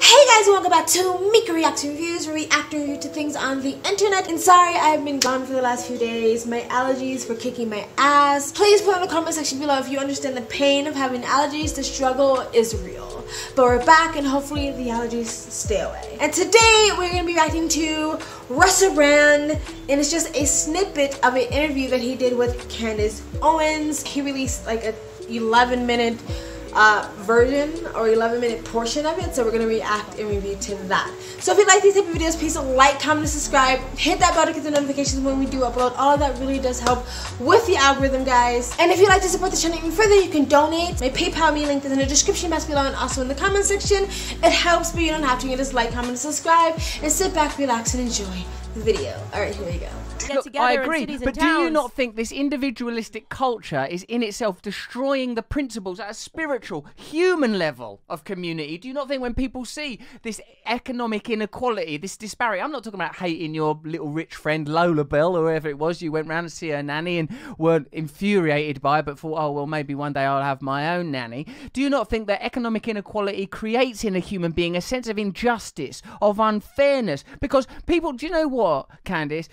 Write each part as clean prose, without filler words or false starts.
Hey guys, welcome back to Mika Reaction Reviews, where we react and review to things on the internet. And sorry, I've been gone for the last few days. My allergies were kicking my ass. Please put in the comment section below if you understand the pain of having allergies. The struggle is real. But we're back and hopefully the allergies stay away. And today we're going to be reacting to Russell Brand, and it's just a snippet of an interview that he did with Candace Owens. He released like a 11-minute version or 11-minute portion of it, so we're gonna react and review to that. So if you like these type of videos, please like, comment, and subscribe. Hit that bell to get the notifications when we do upload. All of that really does help with the algorithm, guys. And if you'd like to support the channel even further, you can donate. My PayPal me link is in the description box below and also in the comment section. It helps, but you don't have to. You can just like, comment, and subscribe, and sit back, relax, and enjoy the video. All right, here we go. Look, I agree, but do you not think this individualistic culture is in itself destroying the principles at a spiritual, human level of community? Do you not think when people see this economic inequality, this disparity, I'm not talking about hating your little rich friend Lola Bell or whoever it was, you went round to see her nanny and weren't infuriated by it but thought, oh well, maybe one day I'll have my own nanny. Do you not think that economic inequality creates in a human being a sense of injustice, of unfairness? Because people, do you know what, Candace?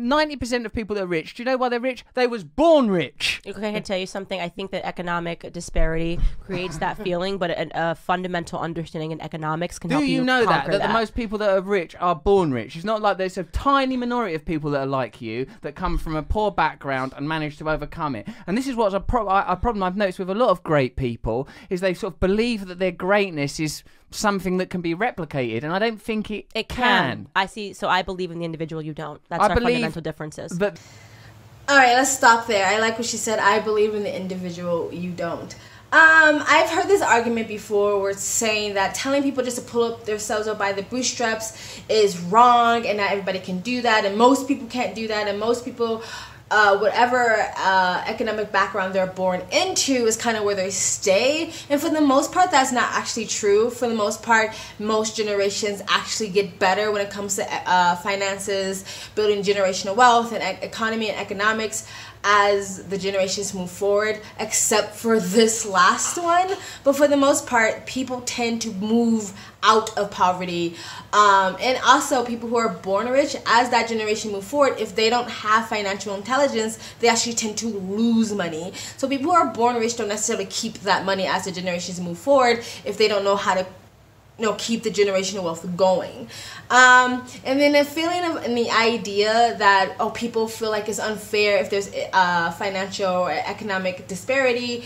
90% of people that are rich, do you know why they're rich? They was born rich. Okay, I can tell you something. I think that economic disparity creates that feeling, but a fundamental understanding in economics can help you know conquer that the most people that are rich are born rich. It's not like there's a tiny minority of people that are like you that come from a poor background and manage to overcome it. And this is what's a problem I've noticed with a lot of great people, is they sort of believe that their greatness is something that can be replicated, and I don't think it can. I see. So I believe in the individual, you don't. That's our fundamental differences. But all right, let's stop there. I like what she said. I believe in the individual, you don't. I've heard this argument before where it's saying that telling people just to pull up themselves up by the bootstraps is wrong, and not everybody can do that, and most people can't do that, and most people, whatever economic background they're born into is kind of where they stay. And for the most part, that's not actually true. For the most part, most generations actually get better when it comes to finances, building generational wealth, and economy and economics as the generations move forward, except for this last one. But for the most part, people tend to move out of poverty. And also people who are born rich, as that generation move forward, if they don't have financial intelligence, they actually tend to lose money. So people who are born rich don't necessarily keep that money as the generations move forward if they don't know how to keep the generational wealth going. And then the feeling of, and the idea that, oh, people feel like it's unfair if there's financial or economic disparity.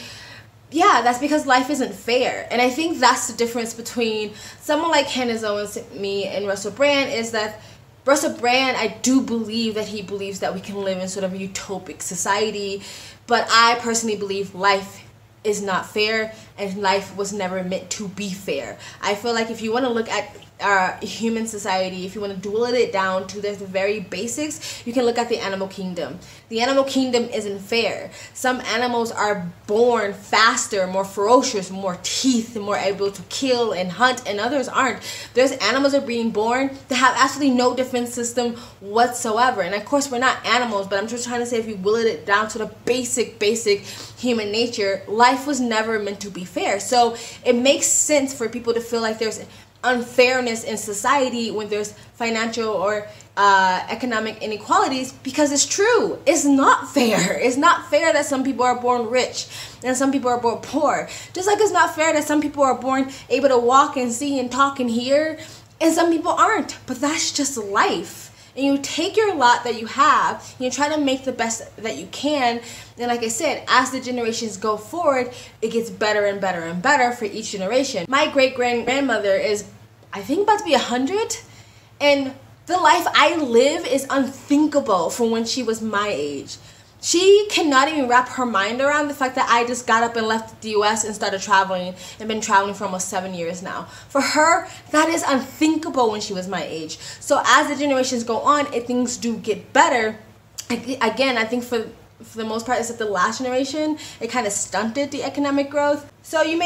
Yeah, that's because life isn't fair. And I think that's the difference between someone like Candace Owens, me, and Russell Brand, is that Russell Brand, I do believe that he believes that we can live in sort of a utopic society, but I personally believe life is not fair, and life was never meant to be fair. I feel like if you want to look at our human society, if you want to duel it down to the very basics, you can look at the animal kingdom. The animal kingdom isn't fair. Some animals are born faster, more ferocious, more teeth, and more able to kill and hunt, and others aren't. There's animals that are being born that have absolutely no defense system whatsoever. And of course, we're not animals, but I'm just trying to say, if you will it down to the basic human nature, life was never meant to be fair. So it makes sense for people to feel like there's unfairness in society when there's financial or economic inequalities, because it's true. It's not fair. It's not fair that some people are born rich and some people are born poor. Just like it's not fair that some people are born able to walk and see and talk and hear, and some people aren't. But that's just life. And you take your lot that you have, you try to make the best that you can. And like I said, as the generations go forward, it gets better and better and better for each generation. My great-grandmother is, I think, about to be 100. And the life I live is unthinkable from when she was my age. She cannot even wrap her mind around the fact that I just got up and left the US and started traveling, and been traveling for almost 7 years now. For her, that is unthinkable when she was my age. So as the generations go on, things do get better. Again, I think for the most part, it's that the last generation, it kind of stunted the economic growth. So you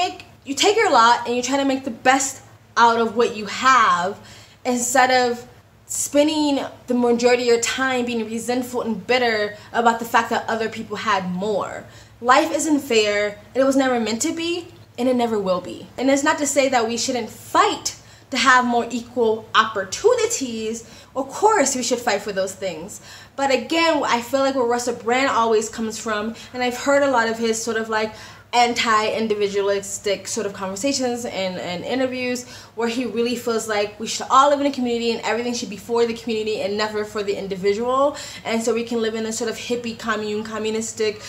take your lot and you try to make the best out of what you have, instead of spending the majority of your time being resentful and bitter about the fact that other people had more. Life isn't fair, and it was never meant to be, and it never will be. And it's not to say that we shouldn't fight to have more equal opportunities, of course we should fight for those things. But again, I feel like where Russell Brand always comes from, and I've heard a lot of his sort of like anti-individualistic sort of conversations and interviews, where he really feels like we should all live in a community and everything should be for the community and never for the individual, and so we can live in a sort of hippie communistic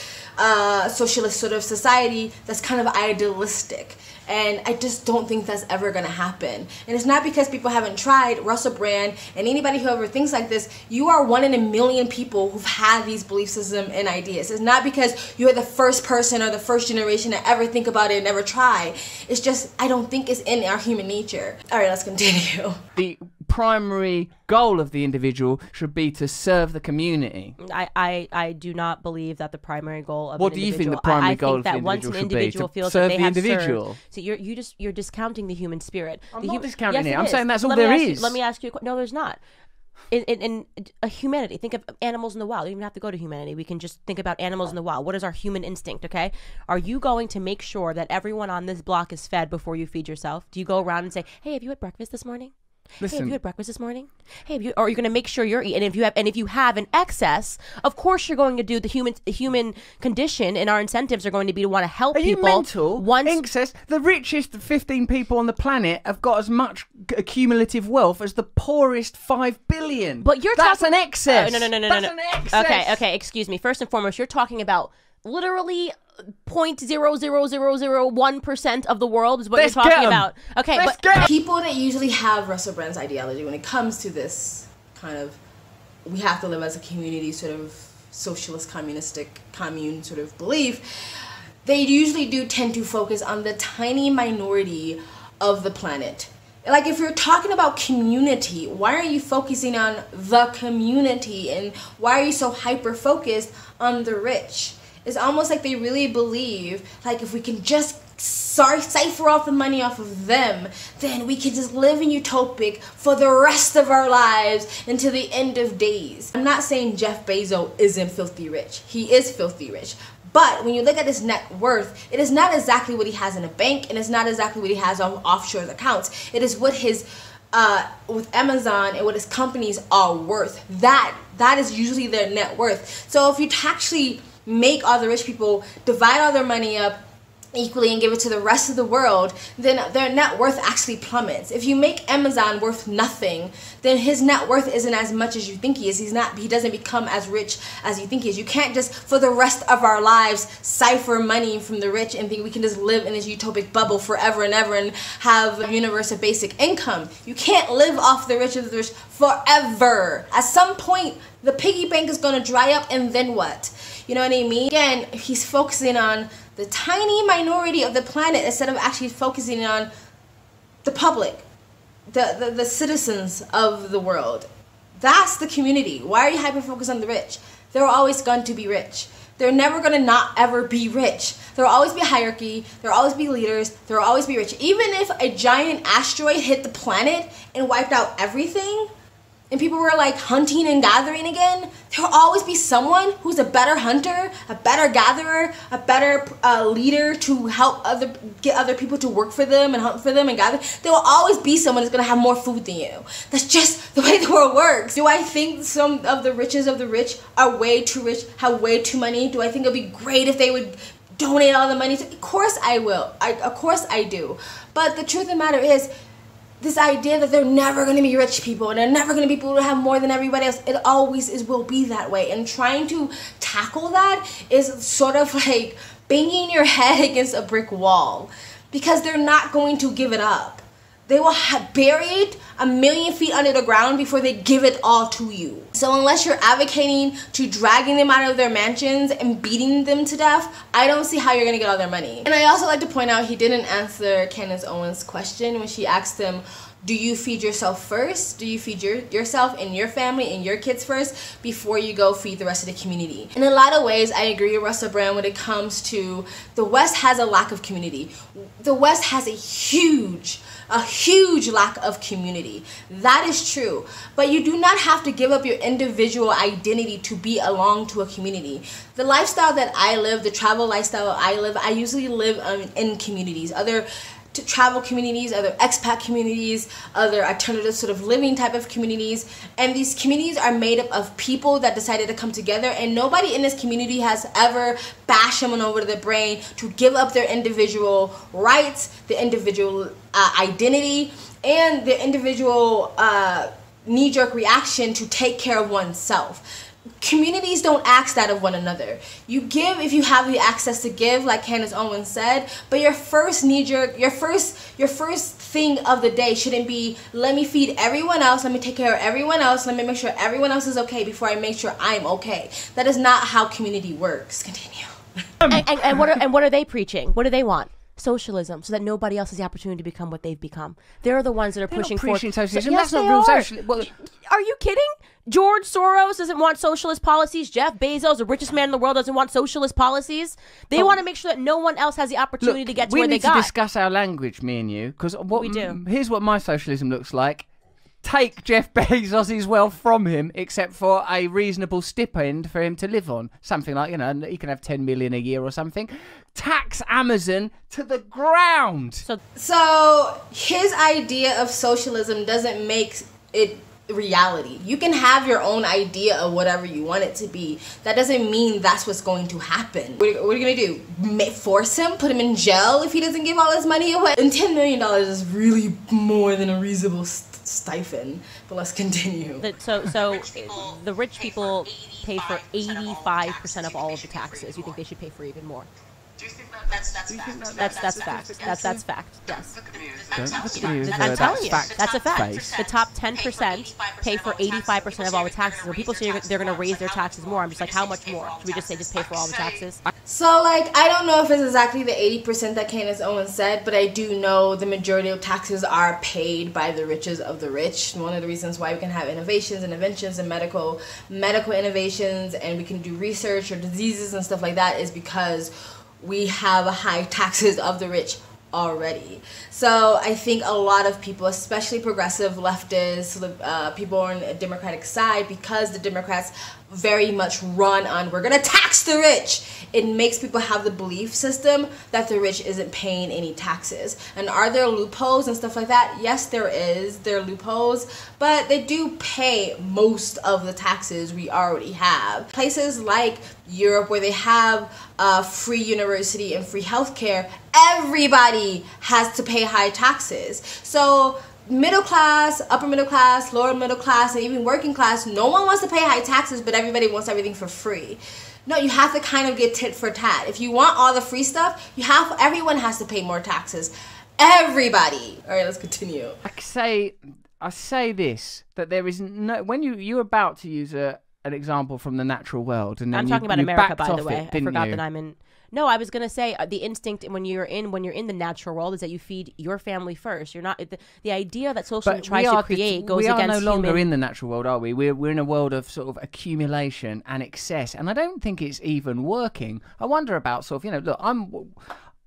socialist sort of society that's kind of idealistic. And I just don't think that's ever going to happen. And it's not because people haven't tried. Russell Brand and anybody who ever thinks like this, you are 1 in a million people who've had these belief systems and ideas. It's not because you're the first person or the first generation to ever think about it and never try. It's just, I don't think it's in our human nature. All right, let's continue. The primary goal of the individual should be to serve the community. I do not believe that the primary goal of what an do you think the individual- primary I goal think of the that once individual an should be? individual To feels serve that they the have individual. served, so you're discounting the human spirit. I'm not discounting it. I'm saying that's all Let me there ask you- is. Let me ask you. No, there's not. In a humanity, think of animals in the wild. You don't even have to go to humanity. We can just think about animals in the wild. What is our human instinct, okay? Are you going to make sure that everyone on this block is fed before you feed yourself? Do you go around and say, hey, have you had breakfast this morning? Listen, Hey, have you had breakfast this morning? Hey, or are you going to make sure you're eating? And if you have an excess, of course you're going to do the human condition, and our incentives are going to be to want to help are you people. mental? Incest. The richest 15 people on the planet have got as much accumulative wealth as the poorest 5 billion. But that's an excess. No. That's an excess. Okay. Excuse me. First and foremost, you're talking about literally 0.00001% of the world is what Let's you're talking get 'em. about. Okay, Let's but get 'em. People that usually have Russell Brand's ideology when it comes to this kind of, we have to live as a community sort of socialist communistic commune sort of belief, they usually do tend to focus on the tiny minority of the planet. Like, if you're talking about community, why are you focusing on the community, and why are you so hyper focused on the rich? It's almost like they really believe, like, if we can just cipher off the money off of them, then we can just live in utopic for the rest of our lives until the end of days. I'm not saying Jeff Bezos isn't filthy rich. He is filthy rich. But when you look at his net worth, it is not exactly what he has in a bank, and it's not exactly what he has on offshore accounts. It is what his with Amazon and what his companies are worth. That is usually their net worth. So if you actually make all the rich people divide all their money up equally and give it to the rest of the world, then their net worth actually plummets. If you make Amazon worth nothing, then his net worth isn't as much as you think he is. He doesn't become as rich as you think he is. You can't just, for the rest of our lives, cipher money from the rich and think we can just live in this utopic bubble forever and ever and have a universe of basic income. You can't live off the rich of the rich forever. At some point, the piggy bank is going to dry up, and then what? You know what I mean? Again, he's focusing on the tiny minority of the planet instead of actually focusing on the public, the citizens of the world. That's the community. Why are you hyper-focused on the rich? They're always going to be rich. They're never going to not ever be rich. There will always be a hierarchy. There will always be leaders. There will always be rich. Even if a giant asteroid hit the planet and wiped out everything, and people were like hunting and gathering again, there will always be someone who's a better hunter, a better gatherer, a better leader to help get other people to work for them and hunt for them and gather. There will always be someone that's going to have more food than you. That's just the way the world works. Do I think some of the richest of the rich are way too rich, have way too money? Do I think it would be great if they would donate all the money? Of course I will. Of course I do. But the truth of the matter is, this idea that they're never going to be rich people and they're never going to be people who have more than everybody else, it always will be that way. And trying to tackle that is sort of like banging your head against a brick wall, because they're not going to give it up. They will bury it 1,000,000 feet under the ground before they give it all to you. So unless you're advocating to dragging them out of their mansions and beating them to death, I don't see how you're going to get all their money. And I also like to point out, he didn't answer Candace Owens' question when she asked him, do you feed yourself first? Do you feed yourself and your family and your kids first before you go feed the rest of the community? In a lot of ways, I agree with Russell Brand when it comes to the West has a lack of community. The West has a huge lack of community. That is true. But you do not have to give up your individual identity to belong to a community. The lifestyle that I live, the travel lifestyle I live, I usually live in communities. Other to travel communities, other expat communities, other alternative sort of living type of communities. And these communities are made up of people that decided to come together, and nobody in this community has ever bashed someone over to the brain to give up their individual rights, the individual identity, and the individual knee-jerk reaction to take care of oneself. Communities don't ask that of one another. You give if you have the access to give, like Candace Owens said, but your first knee-jerk, your first thing of the day shouldn't be, let me feed everyone else, let me take care of everyone else, let me make sure everyone else is okay before I make sure I'm okay. That is not how community works. Continue. And what are they preaching? What do they want? Socialism, so that nobody else has the opportunity to become what they've become. They're the ones that are pushing for socialism. Yes, that's not real socialism. Well, are you kidding? George Soros doesn't want socialist policies. Jeff Bezos, the richest man in the world, doesn't want socialist policies. They want to make sure that no one else has the opportunity to get to where they got. We need to discuss our language, me and you, because we do. Here's what my socialism looks like. Take Jeff Bezos' wealth from him, except for a reasonable stipend for him to live on. Something like, he can have 10 million a year or something. Tax Amazon to the ground. So his idea of socialism doesn't make it reality. You can have your own idea of whatever you want it to be. That doesn't mean that's what's going to happen. What are you going to do? Force him? Put him in jail if he doesn't give all his money away? And $10 million is really more than a reasonable stipend. But let's continue. So the rich people pay for 85% of all of the taxes. You think they should pay for even more? Do you think that's fact? That's fact. That's fact. Yes. Don't look at me as I'm telling you, fact. that's a fact. Face. The top 10% pay for 85% of all the taxes. When people say they're going to raise their taxes more, I'm just like, how much more? Should we just say just pay for all the taxes? So, I don't know if it's exactly the 80% that Candace Owens said, but I do know the majority of taxes are paid by the richest of the rich. One of the reasons why we can have innovations and inventions and medical innovations, and we can do research or diseases and stuff like that, is because we have high taxes of the rich already. So I think a lot of people, especially progressive leftists, people on the Democratic side, because the Democrats very much run on, we're going to tax the rich, it makes people have the belief system that the rich isn't paying any taxes. And are there loopholes and stuff like that? Yes, there is. There are loopholes, but they do pay most of the taxes we already have. Places like Europe, where they have free university and free healthcare, everybody has to pay high taxes. So middle class, upper middle class, lower middle class, and even working class, no one wants to pay high taxes, but everybody wants everything for free. No, you have to kind of get tit for tat. If you want all the free stuff, everyone has to pay more taxes. Everybody. All right, let's continue. I say this, that there is no, when you're about to use an example from the natural world, and then I'm talking about America, by the way. I forgot that I'm in. No, I was gonna say the instinct when you're in the natural world is that you feed your family first. You're not the idea that socialism tries to create goes against We are no longer in the natural world, are we? We're in a world of sort of accumulation and excess, and I don't think it's even working. I wonder about sort of, look,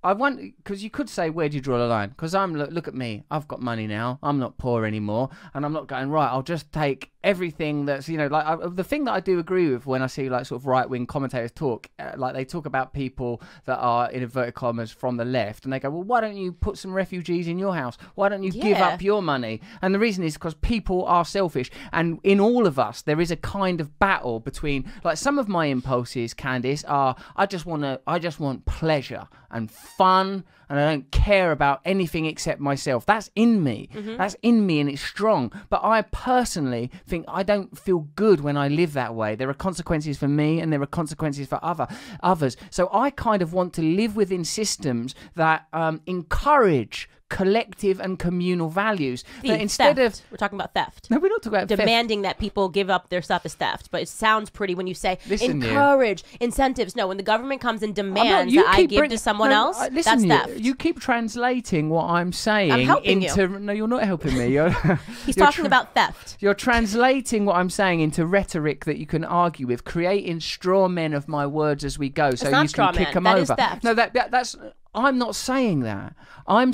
I want, because you could say, where do you draw the line? Because look at me, I've got money now, I'm not poor anymore, and I'm not going, right, I'll just take everything that's, the thing that I do agree with when I see sort of right-wing commentators talk, they talk about people that are, in inverted commas, from the left, and they go, well, why don't you put some refugees in your house? Why don't you give up your money? And the reason is because people are selfish, and in all of us, there is a kind of battle between, some of my impulses, Candice, are, I just want pleasure and fun, and I don't care about anything except myself. That's in me. Mm-hmm. That's in me, and it's strong. But I personally think I don't feel good when I live that way. There are consequences for me, and there are consequences for others. So I kind of want to live within systems that encourage collective and communal values. But instead theft. We're talking about theft. No, we're not talking about demanding theft. That people give up their stuff is theft. But it sounds pretty when you say encourage, incentives. No, when the government comes and demands that I give to someone else, that's theft. You keep translating what I'm saying. I'm helping you. No, you're not helping me. He's talking about theft. You're translating what I'm saying into rhetoric that you can argue with, creating straw men of my words as we go, so you can kick them over. Is theft. No, that's. I'm not saying that. I'm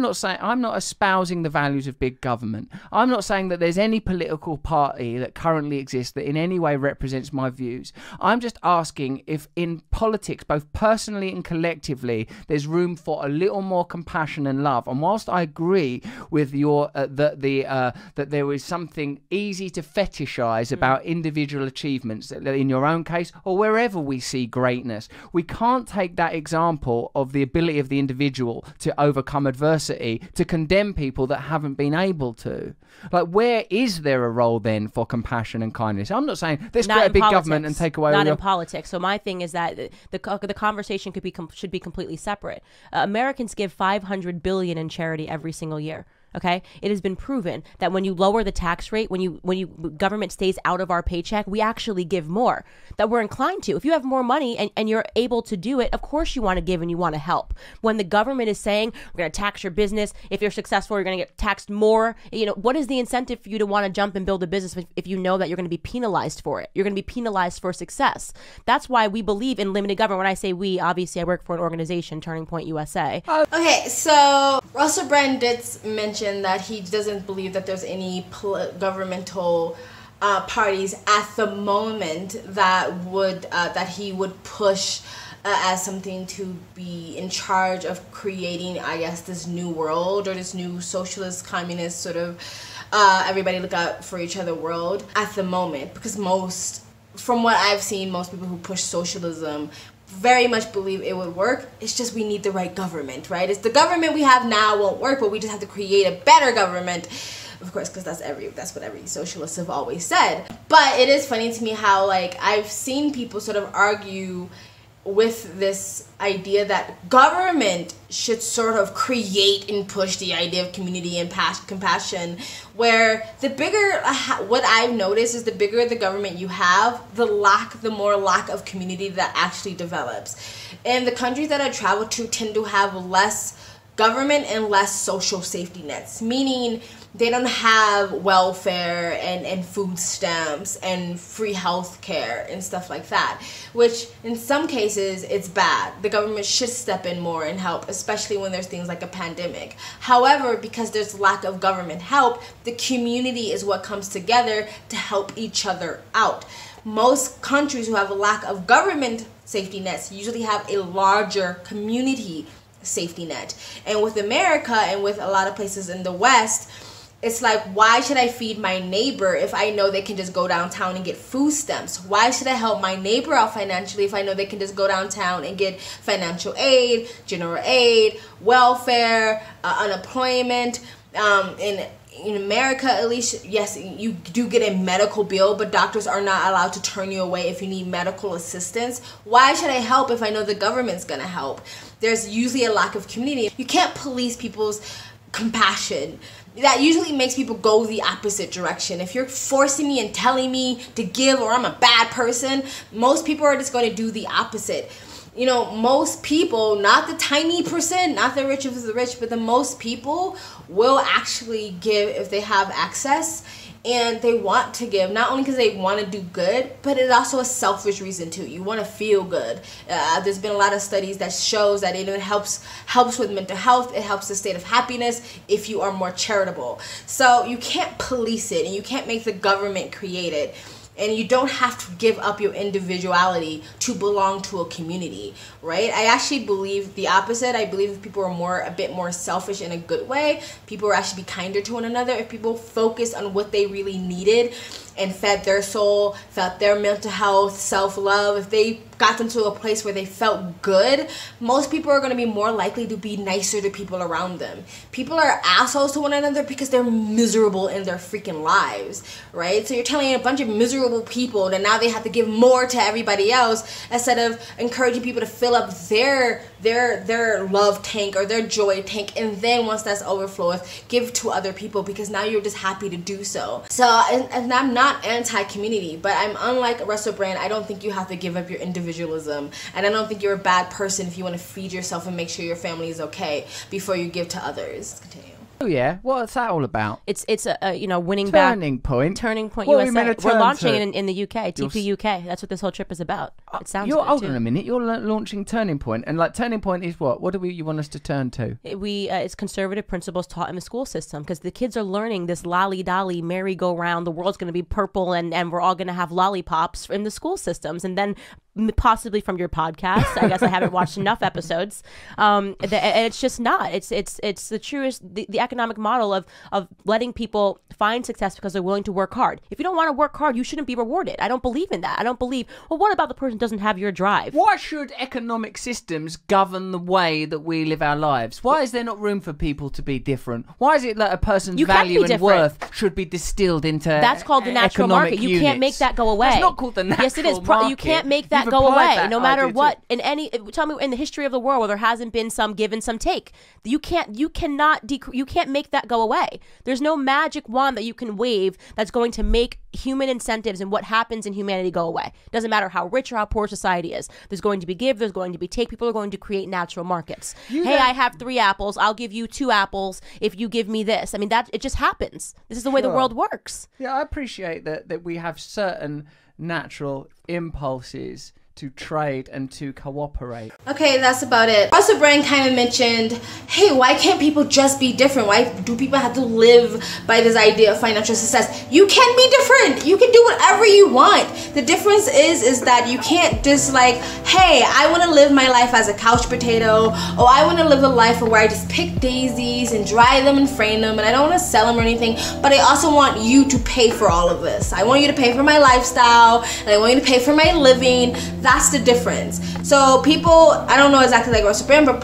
not espousing the values of big government. I'm not saying that there's any political party that currently exists that in any way represents my views. I'm just asking if in politics, both personally and collectively, there's room for a little more compassion and love. And whilst I agree with your that there is something easy to fetishize about individual achievements in your own case or wherever we see greatness, we can't take that example of the ability of the individual to overcome adversity to condemn people that haven't been able to. Like, where is there a role then for compassion and kindness? I'm not saying let's create a big government and take away not in politics. So my thing is that the conversation should be completely separate. Americans give $500 billion in charity every single year. Okay, it has been proven that when you lower the tax rate, when government stays out of our paycheck, we actually give more. That we're inclined to. If you have more money and you're able to do it, of course you want to give and you want to help. When the government is saying we're going to tax your business, if you're successful, you're going to get taxed more. You know, what is the incentive for you to want to jump and build a business if you know that you're going to be penalized for it? You're going to be penalized for success. That's why we believe in limited government. When I say we, obviously I work for an organization, Turning Point USA. Okay, so Russell Brand did mention that he doesn't believe that there's any governmental parties at the moment that he would push as something to be in charge of creating, I guess, this new world or this new socialist, communist sort of everybody look out for each other world at the moment. Because from what I've seen, most people who push socialism very much believe it would work. It's just we need the right government, right? It's the government we have now won't work, but we just have to create a better government. Of course, because that's what every socialist have always said. But it is funny to me how, like, I've seen people sort of argue with this idea that government should sort of create and push the idea of community and compassion, where the bigger, what I've noticed is the bigger the government you have, the more lack of community that actually develops. And the countries that I travel to tend to have less government and less social safety nets, meaning they don't have welfare and food stamps and free health care and stuff like that, which in some cases it's bad. The government should step in more and help, especially when there's things like a pandemic. However, because there's lack of government help, the community is what comes together to help each other out. Most countries who have a lack of government safety nets usually have a larger community safety net. And with America and with a lot of places in the West, it's like, why should I feed my neighbor if I know they can just go downtown and get food stamps? Why should I help my neighbor out financially if I know they can just go downtown and get financial aid, general aid, welfare, unemployment? In America, at least, yes, you do get a medical bill, but doctors are not allowed to turn you away if you need medical assistance. Why should I help if I know the government's going to help? There's usually a lack of community. You can't police people's compassion. That usually makes people go the opposite direction. If you're forcing me and telling me to give or I'm a bad person, most people are just going to do the opposite. You know, most people, not the tiny percent, not the rich of the rich, but the most people will actually give if they have access and they want to give, not only because they want to do good, but it's also a selfish reason too. You want to feel good. There's been a lot of studies that shows that it even helps with mental health. It helps the state of happiness if you are more charitable. So you can't police it and you can't make the government create it. And you don't have to give up your individuality to belong to a community, right? I actually believe the opposite. I believe if people are a bit more selfish in a good way, people will actually be kinder to one another. If people focus on what they really needed and fed their soul, felt their mental health, self-love, if they got them to a place where they felt good, most people are going to be more likely to be nicer to people around them. People are assholes to one another because they're miserable in their freaking lives, right? So you're telling a bunch of miserable people that now they have to give more to everybody else instead of encouraging people to fill up their love tank or their joy tank, and then once that's overfloweth, give to other people because now you're just happy to do so. So, and I'm not anti-community, but I'm unlike Russell Brand. I don't think you have to give up your individualism, and I don't think you're a bad person if you want to feed yourself and make sure your family is okay before you give to others. Let's continue. Oh yeah, what's that all about? It's a winning Turning back point. Turning Point What, USA. We're launching to? it in the UK, TP UK. That's what this whole trip is about. It sounds good Hold too. on a minute. You're launching Turning Point, and like Turning Point is what? What do you want us to turn to? It's conservative principles taught in the school system, because the kids are learning this lolly-dolly merry-go-round. The world's going to be purple, and we're all going to have lollipops in the school systems, and then possibly from your podcast. I guess I haven't watched enough episodes. And it's just not. It's the truest, the economic model of letting people find success because they're willing to work hard. If you don't want to work hard, you shouldn't be rewarded. I don't believe in that. I don't believe, well, what about the person who doesn't have your drive? Why should economic systems govern the way that we live our lives? Why is there not room for people to be different? Why is it that a person's value and worth should be distilled into That's called the natural market. You can't make that go away. That's not called the natural Yes, it is. market. You can't make that go away, no matter what. Tell me in the history of the world where there hasn't been some give and some take. You can't make that go away. There's no magic wand that you can wave that's going to make human incentives and what happens in humanity go away. Doesn't matter how rich or how poor society is. There's going to be give, there's going to be take. People are going to create natural markets. I have 3 apples, I'll give you 2 apples if you give me this. I mean, that it just happens. This is the way the world works. Yeah, I appreciate that we have certain natural impulses to trade and to cooperate. Okay, that's about it. Russell Brand kind of mentioned, hey, why can't people just be different? Why do people have to live by this idea of financial success? You can be different. You can do whatever you want. The difference is that you can't just like, hey, I want to live my life as a couch potato, or I want to live a life where I just pick daisies and dry them and frame them, and I don't want to sell them or anything, but I also want you to pay for all of this. I want you to pay for my lifestyle, and I want you to pay for my living. That's the difference. So people, I don't know exactly like Russell Brand, but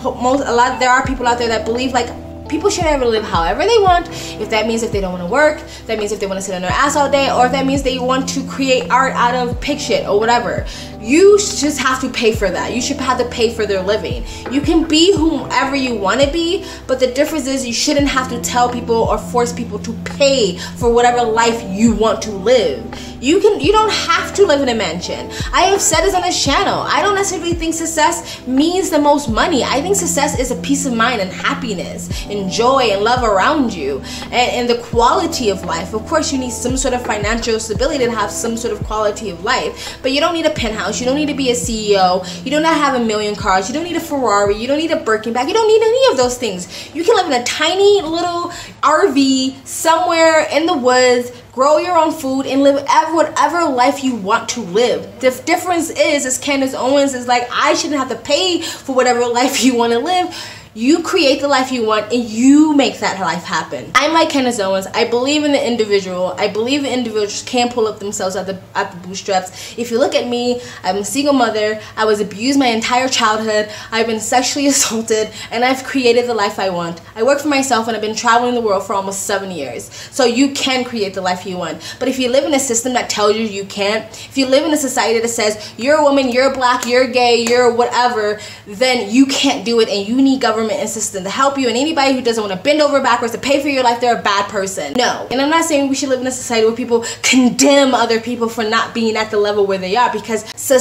there are people out there that believe like people should ever live however they want. If that means if they don't want to work, that means if they want to sit on their ass all day, or if that means they want to create art out of pig shit or whatever. You just have to pay for that. You should have to pay for their living. You can be whomever you want to be, but the difference is you shouldn't have to tell people or force people to pay for whatever life you want to live. You don't have to live in a mansion. I have said this on this channel. I don't necessarily think success means the most money. I think success is a peace of mind and happiness and joy and love around you and the quality of life. Of course, you need some sort of financial stability to have some sort of quality of life, but you don't need a penthouse. You don't need to be a CEO. You don't have 1 million cars. You don't need a Ferrari. You don't need a Birkin bag. You don't need any of those things. You can live in a tiny little RV somewhere in the woods, grow your own food, and live whatever life you want to live. The difference is, as Candace Owens is like, I shouldn't have to pay for whatever life you want to live. You create the life you want and you make that life happen. I'm like Candace Owens. I believe in the individual. I believe individuals can pull up themselves at the bootstraps. If you look at me, I'm a single mother. I was abused my entire childhood. I've been sexually assaulted, and I've created the life I want. I work for myself, and I've been traveling the world for almost 7 years. So you can create the life you want. But if you live in a system that tells you you can't, if you live in a society that says you're a woman, you're black, you're gay, you're whatever, then you can't do it, and you need government and system to help you. And anybody who doesn't want to bend over backwards to pay for your life, they're a bad person. No. And I'm not saying we should live in a society where people condemn other people for not being at the level where they are, because a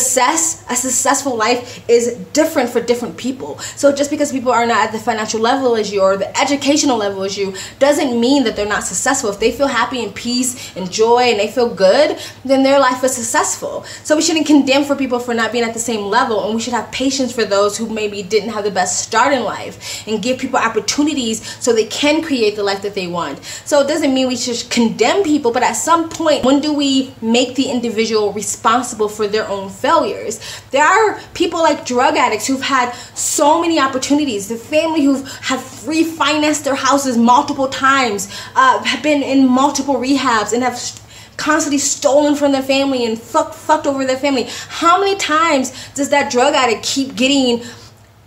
successful life is different for different people. So just because people are not at the financial level as you or the educational level as you doesn't mean that they're not successful. If they feel happy and peace and joy and they feel good, then their life is successful. So we shouldn't condemn for people for not being at the same level, and we should have patience for those who maybe didn't have the best start in life, and give people opportunities so they can create the life that they want. So it doesn't mean we should condemn people, but at some point, when do we make the individual responsible for their own failures? There are people like drug addicts who've had so many opportunities. The family who have refinanced their houses multiple times, have been in multiple rehabs, and have constantly stolen from their family and fucked over their family. How many times does that drug addict keep getting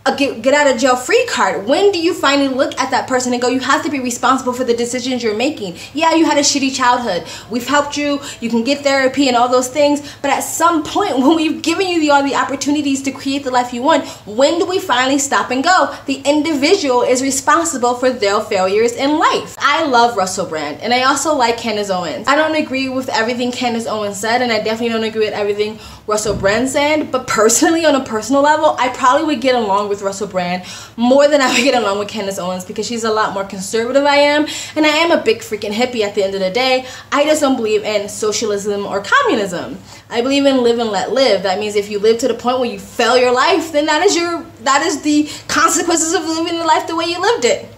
a get out of jail free card? When do you finally look at that person and go, you have to be responsible for the decisions you're making? Yeah, you had a shitty childhood. We've helped you. You can get therapy and all those things. But at some point, when we've given you all the opportunities to create the life you want, when do we finally stop and go? The individual is responsible for their failures in life. I love Russell Brand, and I also like Candace Owens. I don't agree with everything Candace Owens said, and I definitely don't agree with everything Russell Brand said, but personally, on a personal level, I probably would get along with Russell Brand more than I would get along with Candace Owens, because she's a lot more conservative I am, and I am a big freaking hippie at the end of the day. I just don't believe in socialism or communism. I believe in live and let live. That means if you live to the point where you fail your life, then that is the consequences of living the life the way you lived it.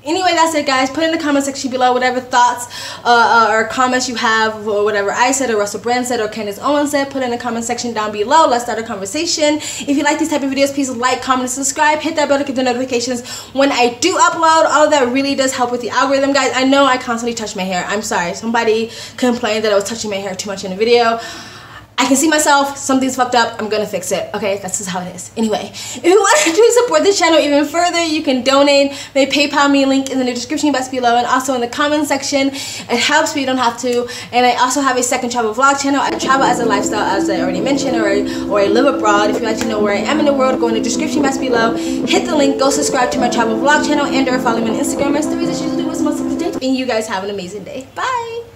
Anyway, that's it, guys. Put in the comment section below whatever thoughts or comments you have, or whatever I said, or Russell Brand said, or Candace Owens said. Put in the comment section down below. Let's start a conversation. If you like these type of videos, please like, comment, and subscribe. Hit that bell to get the notifications when I do upload. All of that really does help with the algorithm, guys. I know I constantly touch my hair. I'm sorry. Somebody complained that I was touching my hair too much in the video. I can see myself, something's fucked up, I'm gonna fix it. Okay, that's just how it is. Anyway, if you want to support this channel even further, you can donate. My PayPal me link in the description box below, and also in the comment section. It helps, but you don't have to. And I also have a second travel vlog channel. I travel as a lifestyle, as I already mentioned, or I live abroad. If you'd like to know where I am in the world, go in the description box below. Hit the link, go subscribe to my travel vlog channel, and or follow me on Instagram. My stories as usually was most up to date. And you guys have an amazing day. Bye!